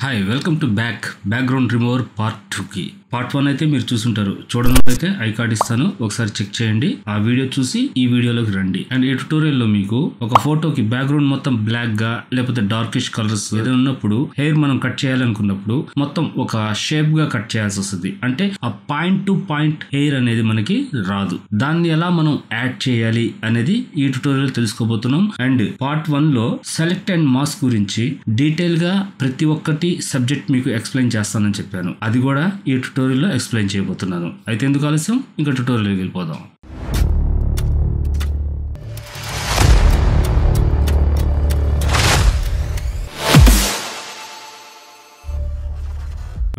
Hi welcome to background remover part 2కి part 1 అయితే మీరు చూసుంటారు. చూడడం అయితే ఐ కార్డ్ ఇస్తాను, ఒకసారి చెక్ చేయండి. ఆ వీడియో చూసి ఈ వీడియోలోకి రండి. అండ్ ఈ ట్యుటోరియల్ లో మీకు ఒక ఫోటోకి బ్యాక్గ్రౌండ్ మొత్తం బ్లాక్ గా లేకపోతే డార్కిష్ కలర్స్ ఏదైనా ఉన్నప్పుడు హెయిర్ మనం కట్ చేయాలనుకున్నప్పుడు మొత్తం ఒక షేప్ గా కట్ చేయాల్సి వస్తుంది. అంటే ఆ పాయింట్ టు పాయింట్ హెయిర్ అనేది మనకి రాదు. దాన్ని ఎలా మనం యాడ్ చేయాలి అనేది ఈ ట్యుటోరియల్ తెలుసుకోబోతున్నాం. అండ్ పార్ట్ 1 లో సెలెక్ట్ అండ్ మాస్క్ గురించి డీటెయిల్ గా ప్రతి ఒక్కటి సబ్జెక్ట్ మీకు ఎక్స్ప్లెయిన్ చేస్తానని చెప్పాను. అది కూడా ఈ ట్యుటోరియల్లో ఎక్స్ప్లెయిన్ చేయబోతున్నాను. అయితే ఎందుకు ఆలస్యం, ఇంకా ట్యుటోరియల్కి వెళ్ళిపోదాం.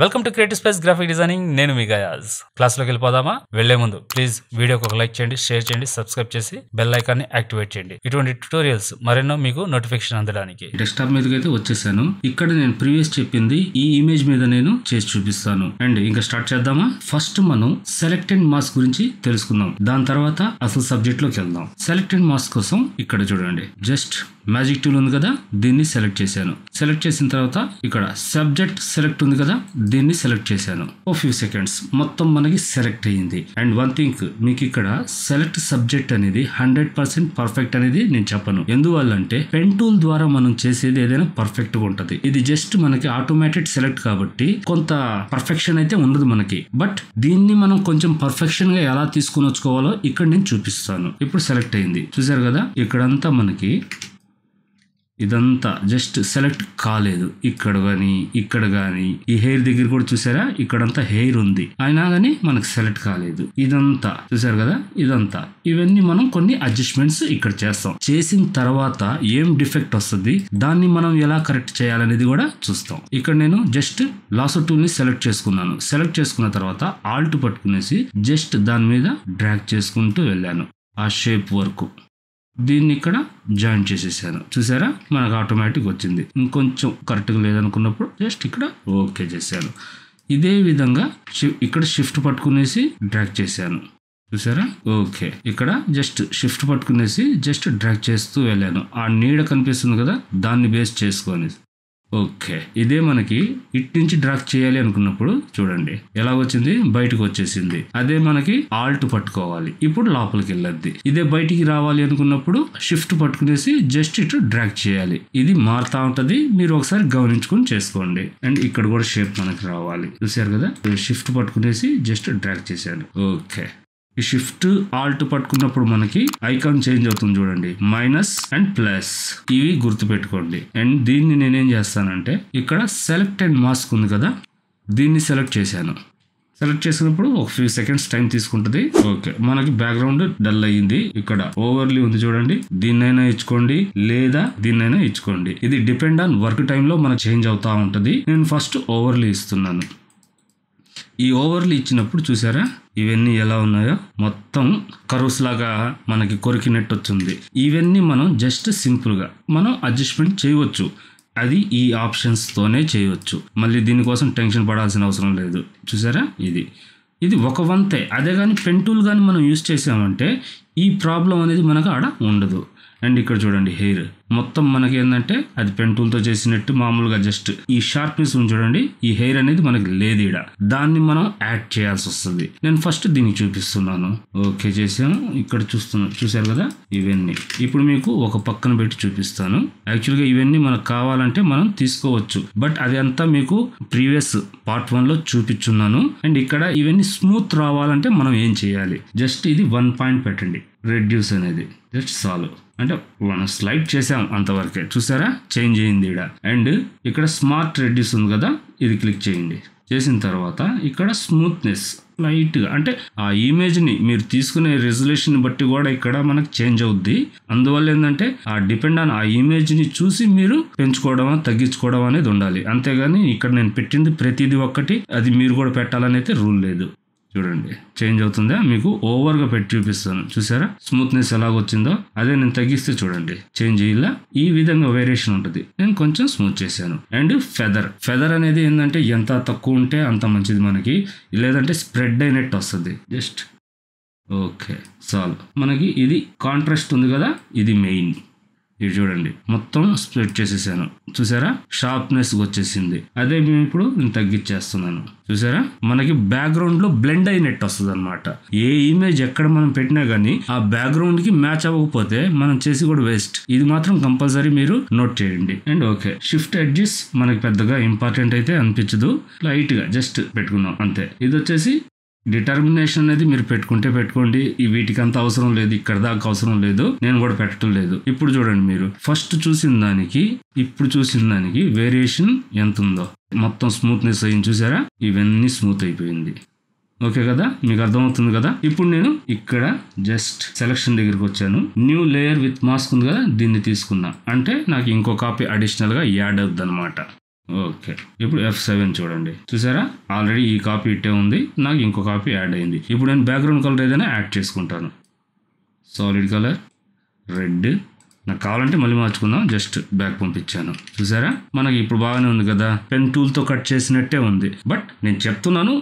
Welcome to creative space graphic designing. నేను మీ గయాజ్. క్లాస్లోకి వెళ్ళిపోదామా? వెళ్లే ముందు ప్లీజ్ వీడియోకి ఒక లైక్ చేయండి, షేర్ చేయండి, సబ్స్క్రైబ్ చేసి బెల్ ఐకాన్ని యాక్టివేట్ చేయండి. ఇటువంటి ట్యుటోరియల్స్ మరెన్నో మీకు నోటిఫికేషన్ అందడానికి. డెస్క్టాప్ మీదకి అయితే వచ్చేసాను. ఇక్కడ నేను ప్రీవియస్ చెప్పింది ఈ ఇమేజ్ మీద నేను చేసి చూపిస్తాను. అండ్ ఇంకా స్టార్ట్ చేద్దామా? ఫస్ట్ మనం సెలెక్ట్ అండ్ మాస్క్ గురించి తెలుసుకుందాం. దాని తర్వాత అసలు సబ్జెక్ట్ లోకి వెళ్దాం. సెలెక్ట్ అండ్ మాస్క్ కోసం ఇక్కడ చూడండి, జస్ట్ మ్యాజిక్ టూల్ ఉంది కదా, దీన్ని సెలెక్ట్ చేశాను. సెలెక్ట్ చేసిన తర్వాత ఇక్కడ సబ్జెక్ట్ సెలెక్ట్ ఉంది కదా, దీన్ని సెలెక్ట్ చేశాను. ఓ ఫ్యూ సెకండ్స్ మొత్తం మనకి సెలెక్ట్ అయ్యింది. అండ్ వన్ థింగ్, మీకు ఇక్కడ సెలెక్ట్ సబ్జెక్ట్ అనేది 100% పర్ఫెక్ట్ అనేది నేను చెప్పను. ఎందువల్లంటే పెన్ టూల్ ద్వారా మనం చేసేది ఏదైనా పర్ఫెక్ట్ గా ఉంటది. ఇది జస్ట్ మనకి ఆటోమేటెడ్ సెలెక్ట్ కాబట్టి కొంత పర్ఫెక్షన్ అయితే ఉండదు మనకి. బట్ దీన్ని మనం కొంచెం పర్ఫెక్షన్ గా ఎలా తీసుకుని వచ్చుకోవాలో ఇక్కడ నేను చూపిస్తాను. ఇప్పుడు సెలెక్ట్ అయింది, చూసారు కదా. ఇక్కడంతా మనకి ఇదంతా జస్ట్ సెలెక్ట్ కాలేదు. ఇక్కడ గానీ ఇక్కడ గానీ ఈ హెయిర్ దగ్గర కూడా చూసారా, ఇక్కడంతా హెయిర్ ఉంది, అయినా గానీ మనకు సెలెక్ట్ కాలేదు. ఇదంతా చూసారు కదా, ఇదంతా ఇవన్నీ మనం కొన్ని అడ్జస్ట్మెంట్స్ ఇక్కడ చేస్తాం. చేసిన తర్వాత ఏం డిఫెక్ట్ వస్తుంది, దాన్ని మనం ఎలా కరెక్ట్ చేయాలనేది కూడా చూస్తాం. ఇక్కడ నేను జస్ట్ లాసో టూల్ ని సెలెక్ట్ చేసుకున్నాను. సెలెక్ట్ చేసుకున్న తర్వాత ఆల్ట్ పట్టుకునేసి జస్ట్ దాని మీద డ్రాగ్ చేసుకుంటూ వెళ్ళాను ఆ షేప్ వరకు. దీన్ని ఇక్కడ జాయిన్ చేసేసాను. చూసారా, మనకు ఆటోమేటిక్ వచ్చింది. ఇంకొంచెం కరెక్ట్గా లేదనుకున్నప్పుడు జస్ట్ ఇక్కడ ఓకే చేశాను. ఇదే విధంగా ఇక్కడ షిఫ్ట్ పట్టుకునేసి డ్రాగ్ చేశాను. చూసారా, ఓకే. ఇక్కడ జస్ట్ షిఫ్ట్ పట్టుకునేసి జస్ట్ డ్రాగ్ చేస్తూ వెళ్ళాను. ఆ నీడ కనిపిస్తుంది కదా, దాన్ని బేస్ చేసుకొని ఓకే. ఇదే మనకి ఇటు నుంచి డ్రాగ్ చేయాలి అనుకున్నప్పుడు చూడండి ఎలా వచ్చింది, బయటకు వచ్చేసింది. అదే మనకి ఆల్ట్ పట్టుకోవాలి, ఇప్పుడు లోపలికి వెళ్ళద్ది. ఇదే బయటికి రావాలి అనుకున్నప్పుడు షిఫ్ట్ పట్టుకునేసి జస్ట్ ఇటు డ్రాగ్ చేయాలి. ఇది మారుతా ఉంటది, మీరు ఒకసారి గమనించుకొని చేసుకోండి. అండ్ ఇక్కడ కూడా షేప్ మనకి రావాలి. చూసారు కదా, షిఫ్ట్ పట్టుకునేసి జస్ట్ డ్రాగ్ చేశాను. ఓకే. ఈ షిఫ్ట్ ఆల్ట్ పట్టుకున్నప్పుడు మనకి ఐకాన్ చేంజ్ అవుతుంది చూడండి, మైనస్ అండ్ ప్లస్. ఇవి గుర్తు పెట్టుకోండి. అండ్ దీన్ని నేనేం చేస్తానంటే ఇక్కడ సెలెక్ట్ అండ్ మాస్క్ ఉంది కదా, దీన్ని సెలెక్ట్ చేశాను. సెలెక్ట్ చేసినప్పుడు ఒక ఫ్యూ సెకండ్స్ టైం తీసుకుంటుంది. ఓకే, మనకి బ్యాక్గ్రౌండ్ డల్ అయ్యింది. ఇక్కడ ఓవర్లీ ఉంది చూడండి, దీన్నైనా ఇచ్చుకోండి లేదా దీన్నైనా ఇచ్చుకోండి. ఇది డిపెండ్ ఆన్ వర్క్ టైంలో మనకు చేంజ్ అవుతా ఉంటుంది. నేను ఫస్ట్ ఓవర్లీ ఇస్తున్నాను. ఈ ఓవర్లీ ఇచ్చినప్పుడు చూసారా ఇవన్నీ ఎలా ఉన్నాయో, మొత్తం కర్వ్స్ లాగా మనకి కొరికినట్టు వచ్చింది. ఇవన్నీ మనం జస్ట్ సింపుల్ గా మనం అడ్జస్ట్మెంట్ చేయవచ్చు. అది ఈ ఆప్షన్స్ తోనే చేయవచ్చు. మళ్ళీ దీనికోసం టెన్షన్ పడాల్సిన అవసరం లేదు. చూసారా, ఇది ఒక వంతే. అదే కానీ పెన్ టూల్ కానీ మనం యూజ్ చేసామంటే ఈ ప్రాబ్లం అనేది మనకు ఆడ ఉండదు. అండ్ ఇక్కడ చూడండి హెయిర్ మొత్తం మనకి ఏంటంటే అది పెన్ టూల్ తో చేసినట్టు మామూలుగా జస్ట్ ఈ షార్ప్నెస్ ఉంది చూడండి, ఈ హెయిర్ అనేది మనకి లేదు ఈడ. దాన్ని మనం యాడ్ చేయాల్సి వస్తుంది. నేను ఫస్ట్ దీనికి చూపిస్తున్నాను. ఓకే చేసాను. ఇక్కడ చూసారు కదా ఇవన్నీ. ఇప్పుడు మీకు ఒక పక్కన పెట్టి చూపిస్తాను. యాక్చువల్గా ఇవన్నీ మనకు కావాలంటే మనం తీసుకోవచ్చు, బట్ అది అంతా మీకు ప్రీవియస్ పార్ట్ 1 లో చూపించున్నాను. అండ్ ఇక్కడ ఇవన్నీ స్మూత్ రావాలంటే మనం ఏం చేయాలి, జస్ట్ ఇది 1 పాయింట్ పెట్టండి, రెడ్యూస్ అనేది జస్ట్ సాల్వ్. అంటే మనం స్లైడ్ చేసాం అంతవరకే. చూసారా చేంజ్ అయింది ఈడ. అండ్ ఇక్కడ స్మార్ట్ రెడ్యూస్ ఉంది కదా, ఇది క్లిక్ చేయండి. చేసిన తర్వాత ఇక్కడ స్మూత్నెస్ లైట్ గా, అంటే ఆ ఇమేజ్ ని మీరు తీసుకునే రెజల్యూషన్ బట్టి కూడా ఇక్కడ మనకు చేంజ్ అవుద్ది. అందువల్ల ఏంటంటే ఆ డిపెండ్ ఆన్ ఆ ఇమేజ్ ని చూసి మీరు పెంచుకోవడం తగ్గించుకోవడం అనేది ఉండాలి. అంతేగాని ఇక్కడ నేను పెట్టింది ప్రతిదీ ఒక్కటి, అది మీరు కూడా పెట్టాలని అయితే రూల్ లేదు. చూడండి చేంజ్ అవుతుందా, మీకు ఓవర్ గా పెట్టి చూపిస్తాను. చూసారా స్మూత్నెస్ ఎలాగొచ్చిందో, అదే నేను తగ్గిస్తే చూడండి చేంజ్ ఇలా ఈ విధంగా వేరియేషన్ ఉంటుంది. నేను కొంచెం స్మూత్ చేశాను. అండ్ ఫెదర్ అనేది ఏంటంటే ఎంత తక్కువ ఉంటే అంత మంచిది మనకి, లేదంటే స్ప్రెడ్ అయినట్టు వస్తుంది. జస్ట్ ఓకే చాలు. మనకి ఇది కాంట్రాస్ట్ ఉంది కదా, ఇది మెయిన్. ఇది చూడండి మొత్తం స్ప్లిట్ చేసేసాను, చూసారా షార్ప్నెస్ వచ్చేసింది. అదే మేము ఇప్పుడు నేను తగ్గించేస్తున్నాను, చూసారా మనకి బ్యాక్గ్రౌండ్ లో బ్లెండ్ అయినట్టు వస్తుంది అనమాట. ఏ ఇమేజ్ ఎక్కడ మనం పెట్టినా గానీ ఆ బ్యాక్గ్రౌండ్ కి మ్యాచ్ అవ్వకపోతే మనం చేసి కూడా వేస్ట్. ఇది మాత్రం కంపల్సరీ మీరు నోట్ చేయండి. అండ్ ఓకే, షిఫ్ట్ ఎడ్జెస్ మనకి పెద్దగా ఇంపార్టెంట్ అయితే అనిపించదు, లైట్ గా జస్ట్ పెట్టుకున్నాం అంతే. ఇది వచ్చేసి డిటర్మినేషన్ అనేది మీరు పెట్టుకోండి, ఈ వీటికి అంత అవసరం లేదు, ఇక్కడ దాకా అవసరం లేదు, నేను కూడా పెట్టడం లేదు. ఇప్పుడు చూడండి మీరు ఫస్ట్ చూసిన దానికి ఇప్పుడు చూసిన దానికి వేరియేషన్ ఎంత ఉందో, మొత్తం స్మూత్నెస్ అయ్యింది చూసారా, ఇవన్నీ స్మూత్ అయిపోయింది. ఓకే కదా, మీకు అర్థమవుతుంది కదా. ఇప్పుడు నేను ఇక్కడ జస్ట్ సెలక్షన్ దగ్గరికి వచ్చాను, న్యూ లేయర్ విత్ మాస్క్ ఉంది కదా, దీన్ని తీసుకున్నా అంటే నాకు ఇంకో కాపీ అడిషనల్ గా యాడ్ అవుద్ది అనమాట. ఓకే, ఇప్పుడు F7 చూడండి, చూసారా ఆల్రెడీ ఈ కాపీ ఇట్టే ఉంది, నాకు ఇంకో కాపీ యాడ్ అయింది. ఇప్పుడు నేను బ్యాక్గ్రౌండ్ కలర్ ఏదైనా యాడ్ చేసుకుంటాను, సాలిడ్ కలర్ రెడ్, నాకు కావాలంటే మళ్ళీ మార్చుకుందాం, జస్ట్ బ్యాక్ పంపించాను. చూసారా మనకి ఇప్పుడు బాగానే ఉంది కదా, పెన్ టూల్ తో కట్ చేసినట్టే ఉంది. బట్ నేను చెప్తున్నాను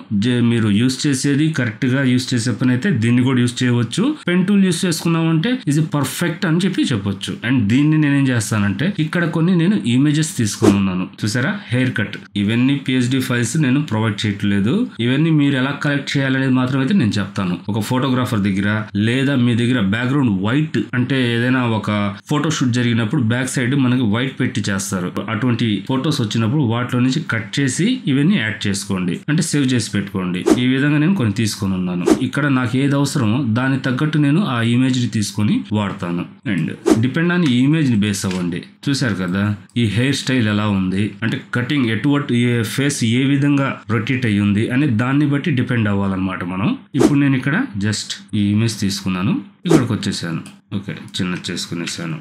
మీరు యూస్ చేసేది కరెక్ట్ గా యూస్ చేసే పని అయితే దీన్ని కూడా యూస్ చేయవచ్చు. పెన్ టూల్ యూస్ చేసుకున్నామంటే ఇది పర్ఫెక్ట్ అని చెప్పొచ్చు. అండ్ దీన్ని నేనేం చేస్తానంటే ఇక్కడ కొన్ని నేను ఇమేజెస్ తీసుకొని ఉన్నాను, చూసారా హెయిర్ కట్, ఇవన్నీ PhD ఫైల్స్ నేను ప్రొవైడ్ చేయట్లేదు. ఇవన్నీ మీరు ఎలా కలెక్ట్ చేయాలనేది మాత్రం అయితే నేను చెప్తాను. ఒక ఫోటోగ్రాఫర్ దగ్గర లేదా మీ దగ్గర బ్యాక్గ్రౌండ్ వైట్ అంటే ఏదైనా ఒక ఫోటో షూట్ జరిగినప్పుడు బ్యాక్ సైడ్ మనకి వైట్ పెట్టి చేస్తారు, అటువంటి ఫొటోస్ వచ్చినప్పుడు వాటిలో నుంచి కట్ చేసి ఇవన్నీ యాడ్ చేసుకోండి, అంటే సేవ్ చేసి పెట్టుకోండి. ఈ విధంగా నేను కొన్ని తీసుకొని ఉన్నాను. ఇక్కడ నాకు ఏది అవసరమో దానికి తగ్గట్టు నేను ఆ ఇమేజ్ ని తీసుకొని వాడతాను. అండ్ డిపెండ్ ఆన్ ఈ ఇమేజ్ ని బేస్ అవ్వండి. చూసారు కదా ఈ హెయిర్ స్టైల్ ఎలా ఉంది అంటే కటింగ్ ఎటువంటి ఫేస్ ఏ విధంగా రొటేట్ అయ్యి ఉంది అనే దాన్ని బట్టి డిపెండ్ అవ్వాలన్నమాట మనం. ఇప్పుడు నేను ఇక్కడ జస్ట్ ఈ ఇమేజ్ తీసుకున్నాను, ఇక్కడికి వచ్చేసాను. ఓకే, చిన్న చేసుకునేసాను.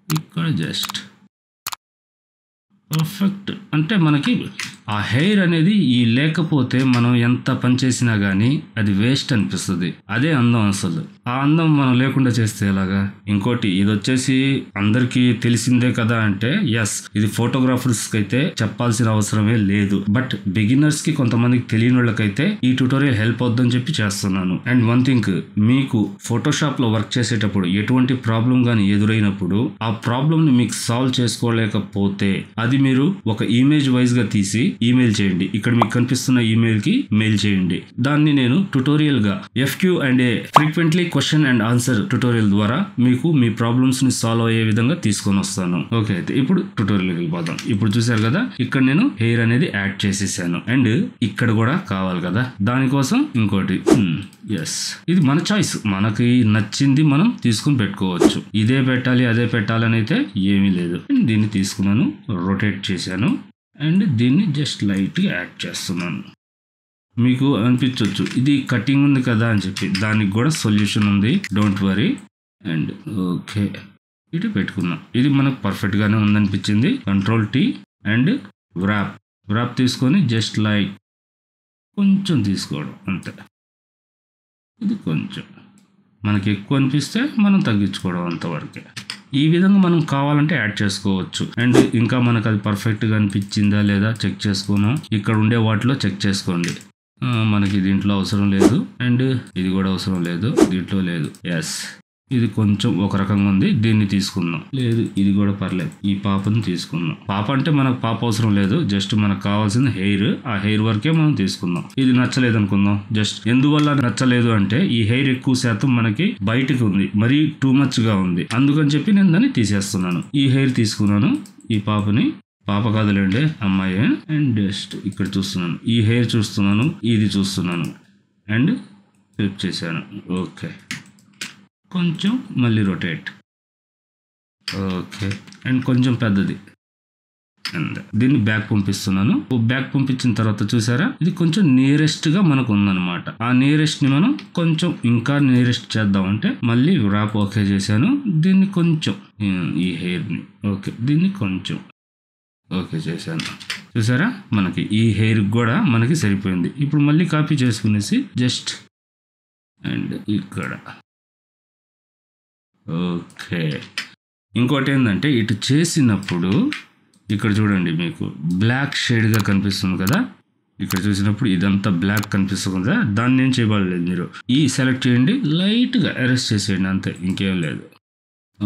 ఇక్కడ జస్ట్ పర్ఫెక్ట్ అంటే మనకి ఆ హెయిర్ అనేది ఈ లేకపోతే మనం ఎంత పని చేసినా గానీ అది వేస్ట్ అనిపిస్తుంది. అదే అందం అసలు. ఆ అందం మనం లేకుండా చేస్తే ఎలాగా? ఇంకోటి ఇది వచ్చేసి అందరికీ తెలిసిందే కదా అంటే ఎస్, ఇది ఫోటోగ్రాఫర్స్ కి అయితే చెప్పాల్సిన అవసరమే లేదు. బట్ బిగినర్స్ కి కొంతమందికి తెలియని వాళ్ళకైతే ఈ ట్యూటోరియల్ హెల్ప్ అవుతుందని చెప్పి చేస్తున్నాను. అండ్ వన్ థింగ్, మీకు ఫోటోషాప్ లో వర్క్ చేసేటప్పుడు ఎటువంటి ప్రాబ్లం గానీ ఎదురైనప్పుడు ఆ ప్రాబ్లం ని మీకు సాల్వ్ చేసుకోలేకపోతే అది మీరు ఒక ఇమేజ్ వైజ్ గా తీసి ఈమెయిల్ చేయండి. ఇక్కడ మీకు కనిపిస్తున్న ఈమెయిల్ కి మెయిల్ చేయండి. దాన్ని నేను ట్యుటోరియల్ గా FQ&A frequently question and answer tutorial ద్వారా మీకు మీ ప్రాబ్లమ్స్ ని సాల్వ్ అయ్యే విధంగా తీసుకొని వస్తాను. ఓకే, అయితే ఇప్పుడు ట్యుటోరియల్ వెళ్ళిపోదాం. ఇప్పుడు చూసారు కదా ఇక్కడ నేను హెయిర్ అనేది యాడ్ చేసేసాను. అండ్ ఇక్కడ కూడా కావాలి కదా, దానికోసం ఇంకోటి ఎస్, ఇది మన చాయిస్, మనకి నచ్చింది మనం తీసుకుని పెట్టుకోవచ్చు. ఇదే పెట్టాలి అదే పెట్టాలని అయితే ఏమీ లేదు. దీన్ని తీసుకున్నాను, రొటేట్ చేశాను అండ్ దీన్ని జస్ట్ లైట్గా యాడ్ చేస్తున్నాను. మీకు అనిపించవచ్చు ఇది కటింగ్ ఉంది కదా అని చెప్పి, దానికి కూడా సొల్యూషన్ ఉంది, డోంట్ వరీ. అండ్ ఓకే, ఇటు పెట్టుకున్నాం. ఇది మనకు పర్ఫెక్ట్గానే ఉందనిపించింది. Ctrl+T అండ్ వ్రాప్ తీసుకొని జస్ట్ లైక్ కొంచెం తీసుకోవడం అంతే. ఇది కొంచెం మనకి ఎక్కువ అనిపిస్తే మనం తగ్గించుకోవడం అంతవరకే. ఈ విధంగా మనం కావాలంటే యాడ్ చేసుకోవచ్చు. అండ్ ఇంకా మనకు అది పర్ఫెక్ట్గా అనిపించిందా లేదా చెక్ చేసుకున్నాం. ఇక్కడ ఉండే వాటిలో చెక్ చేసుకోండి. మనకి దీంట్లో అవసరం లేదు అండ్ ఇది కూడా అవసరం లేదు, దీంట్లో లేదు. ఎస్, ఇది కొంచెం ఒక రకంగా ఉంది, దీన్ని తీసుకుందాం. లేదు ఇది కూడా పర్లేదు, ఈ పాపని తీసుకుందాం. పాప అంటే మనకు పాప అవసరం లేదు, జస్ట్ మనకు కావాల్సిన హెయిర్, ఆ హెయిర్ వరకే మనం తీసుకుందాం. ఇది నచ్చలేదు అనుకుందాం. జస్ట్ ఎందువల్ల నచ్చలేదు అంటే ఈ హెయిర్ ఎక్కువ శాతం మనకి బయటకు ఉంది, మరీ టూ మచ్ గా ఉంది, అందుకని చెప్పి నేను దాన్ని తీసేస్తున్నాను. ఈ హెయిర్ తీసుకున్నాను, ఈ పాపని, పాప కాదులేండి అమ్మాయి. అండ్ జస్ట్ ఇక్కడ చూస్తున్నాను, ఈ హెయిర్ చూస్తున్నాను, ఇది చూస్తున్నాను అండ్ ఫ్లిప్ చేశాను. ఓకే, కొంచెం మళ్ళీ రొటేట్. ఓకే, అండ్ కొంచెం పెద్దది. అండ్ దీన్ని బ్యాక్ పంపిస్తున్నాను. బ్యాక్ పంపించిన తర్వాత చూసారా ఇది కొంచెం నియరెస్ట్ గా మనకు ఉందన్నమాట. ఆ నియరెస్ట్ ని మనం కొంచెం ఇంకా నియరెస్ట్ చేద్దామంటే మళ్ళీ వ్రాప్ ఓకే చేశాను. దీన్ని కొంచెం ఈ హెయిర్ ని ఓకే, దీన్ని కొంచెం ఓకే చేశాను. చూసారా మనకి ఈ హెయిర్ కూడా మనకి సరిపోయింది. ఇప్పుడు మళ్ళీ కాపీ చేసుకునేసి జస్ట్ అండ్ ఇక్కడ ఓకే. ఇంకోటి ఏంటంటే ఇటు చేసినప్పుడు ఇక్కడ చూడండి మీకు బ్లాక్ షేడ్గా కనిపిస్తుంది కదా, ఇక్కడ చూసినప్పుడు ఇదంతా బ్లాక్ కనిపిస్తుంది కదా, దాన్ని ఏం చేయబడలేదు. మీరు ఈ సెలెక్ట్ చేయండి, లైట్గా అరెస్ట్ చేసేయండి అంతే, ఇంకేం లేదు.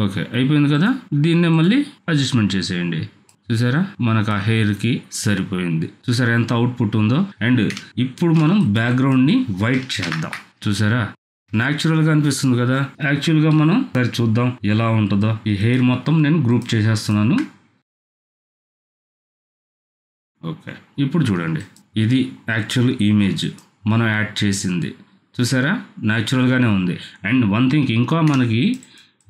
ఓకే అయిపోయింది కదా, దీన్నే మళ్ళీ అడ్జస్ట్మెంట్ చేసేయండి. చూసారా మనకు ఆ హెయిర్ కి సరిపోయింది. చూసారా ఎంత అవుట్పుట్ ఉందో. అండ్ ఇప్పుడు మనం బ్యాక్గ్రౌండ్ ని వైట్ చేద్దాం. చూసారా న్యాచురల్ గా అనిపిస్తుంది కదా. యాక్చువల్ గా మనం సరే చూద్దాం ఎలా ఉంటుందో. ఈ హెయిర్ మొత్తం నేను గ్రూప్ చేసేస్తున్నాను. ఓకే ఇప్పుడు చూడండి, ఇది యాక్చువల్ ఇమేజ్ మనం యాడ్ చేసింది. చూసారా న్యాచురల్ గానే ఉంది. అండ్ వన్ థింగ్ ఇంకా మనకి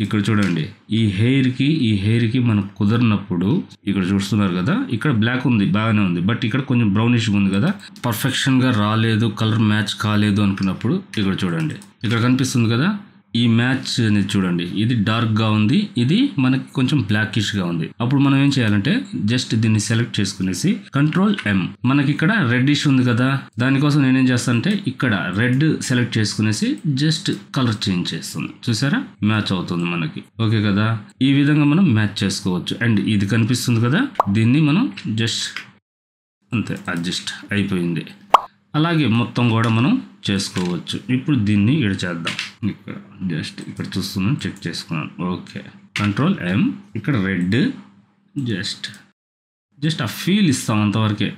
ఇక్కడ చూడండి, ఈ హెయిర్ కి మనకు కుదరినప్పుడు ఇక్కడ చూస్తున్నారు కదా, ఇక్కడ బ్లాక్ ఉంది బాగానే ఉంది, బట్ ఇక్కడ కొంచెం బ్రౌనిష్ ఉంది కదా, పర్ఫెక్షన్ గా రాలేదు, కలర్ మ్యాచ్ కాలేదు అనుకున్నప్పుడు ఇక్కడ చూడండి, ఇక్కడ కనిపిస్తుంది కదా ఈ మ్యాచ్ అనేది చూడండి, ఇది డార్క్ గా ఉంది, ఇది మనకి కొంచెం బ్లాకిష్ గా ఉంది. అప్పుడు మనం ఏం చేయాలంటే జస్ట్ దీన్ని సెలెక్ట్ చేసుకునేసి Ctrl+M, మనకి ఇక్కడ రెడ్డిష్ ఉంది కదా, దానికోసం నేనేం చేస్తానంటే ఇక్కడ రెడ్ సెలెక్ట్ చేసుకునేసి జస్ట్ కలర్ చేంజ్ చేస్తుంది. చూసారా మ్యాచ్ అవుతుంది మనకి. ఓకే కదా, ఈ విధంగా మనం మ్యాచ్ చేసుకోవచ్చు. అండ్ ఇది కనిపిస్తుంది కదా, దీన్ని మనం జస్ట్ అంతే అడ్జస్ట్ అయిపోయింది. అలాగే మొత్తం కూడా మనం చేసుకోవచ్చు. ఇప్పుడు దీన్ని ఇక్కడ చేద్దాం. ఇక్కడ జస్ట్ ఇక్కడ చూస్తున్నాను, చెక్ చేసుకున్నాను. ఓకే Ctrl+M, ఇక్కడ రెడ్ జస్ట్ ఆ ఫీల్ ఇస్తాం అంతవరకే.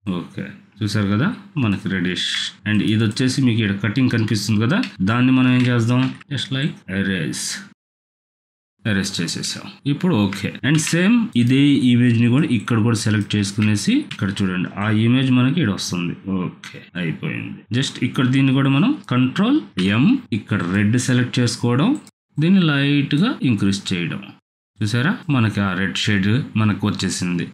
ఓకే చూసారు కదా మనకి రెడిష్. అండ్ ఇది వచ్చేసి మీకు ఇక్కడ కటింగ్ కనిపిస్తుంది కదా, దాన్ని మనం ఏం చేద్దాం జస్ట్ లైక్ ఎరేస్ చేసేసాం. ఇప్పుడు ఓకే. అండ్ సేమ్ ఇదే ఇమేజ్ ని కూడా ఇక్కడ కూడా సెలెక్ట్ చేసుకునేసి ఇక్కడ చూడండి ఆ ఇమేజ్ మనకి ఇక్కడ వస్తుంది. ఓకే అయిపోయింది. జస్ట్ ఇక్కడ దీన్ని కూడా మనం Ctrl+M, ఇక్కడ రెడ్ సెలెక్ట్ చేసుకోవడం, దీన్ని లైట్ గా ఇంక్రీజ్ చేయడం. చూసారా మనకి ఆ రెడ్ షేడ్ మనకు వచ్చేసింది.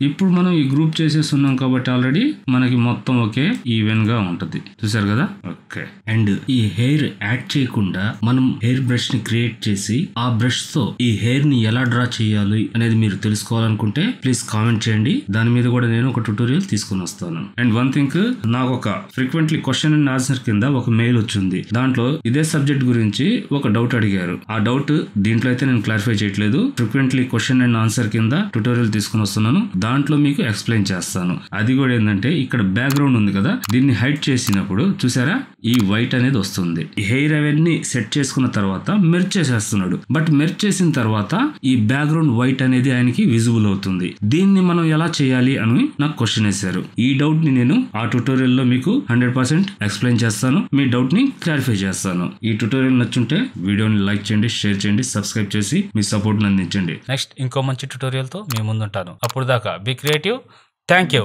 ఇప్పుడు మనం ఈ గ్రూప్ చేసేస్తున్నాం కాబట్టి ఆల్రెడీ మనకి మొత్తం ఒకే ఈవెన్ గా ఉంటది. చూసారు కదా. ఓకే. అండ్ ఈ హెయిర్ యాడ్ చేయకుండా మనం హెయిర్ బ్రష్ ని క్రియేట్ చేసి ఆ బ్రష్ తో ఈ హెయిర్ ని ఎలా డ్రా చేయాలి అనేది మీరు తెలుసుకోవాలనుకుంటే ప్లీజ్ కామెంట్ చేయండి. దాని మీద కూడా నేను ఒక ట్యుటోరియల్ తీసుకుని వస్తాను. అండ్ వన్ థింగ్, నాకు ఒక ఫ్రీక్వెంట్లీ క్వశ్చన్ అండ్ ఆన్సర్ కింద ఒక మెయిల్ వచ్చింది. దాంట్లో ఇదే సబ్జెక్ట్ గురించి ఒక డౌట్ అడిగారు. ఆ డౌట్ దీంట్లో అయితే నేను క్లారిఫై చేయట్లేదు. ఫ్రీక్వెంట్లీ క్వశ్చన్ అండ్ ఆన్సర్ కింద ట్యుటోరియల్ తీసుకుని వస్తున్నాను. దాంట్లో మీకు ఎక్స్ప్లెయిన్ చేస్తాను. అది కూడా ఏంటంటే ఇక్కడ బ్యాక్గ్రౌండ్ ఉంది కదా, దీన్ని హైడ్ చేసినప్పుడు చూసారా ఈ వైట్ అనేది వస్తుంది. ఈ హెయిర్ అవన్నీ సెట్ చేసుకున్న తర్వాత మెర్జ్ చేసేస్తున్నాడు. బట్ మెర్జ్ చేసిన తర్వాత ఈ బ్యాక్గ్రౌండ్ వైట్ అనేది ఆయనకి విజిబుల్ అవుతుంది. దీన్ని మనం ఎలా చేయాలి అని నాకు క్వశ్చన్ వేశారు. ఈ డౌట్ ని నేను ఆ ట్యుటోరియల్ లో మీకు 100% ఎక్స్ప్లెయిన్ చేస్తాను. మీ డౌట్ ని క్లారిఫై చేస్తాను. ఈ ట్యుటోరియల్ నచ్చుంటే వీడియోని లైక్ చేయండి, షేర్ చేయండి, సబ్స్క్రైబ్ చేసి మీ సపోర్ట్ అందించండి. నెక్స్ట్ ఇంకో మంచి ట్యుటోరియల్ తో మీ ముందుంటాను. అప్పుడు దాకా బి క్రియేటివ్. Thank you.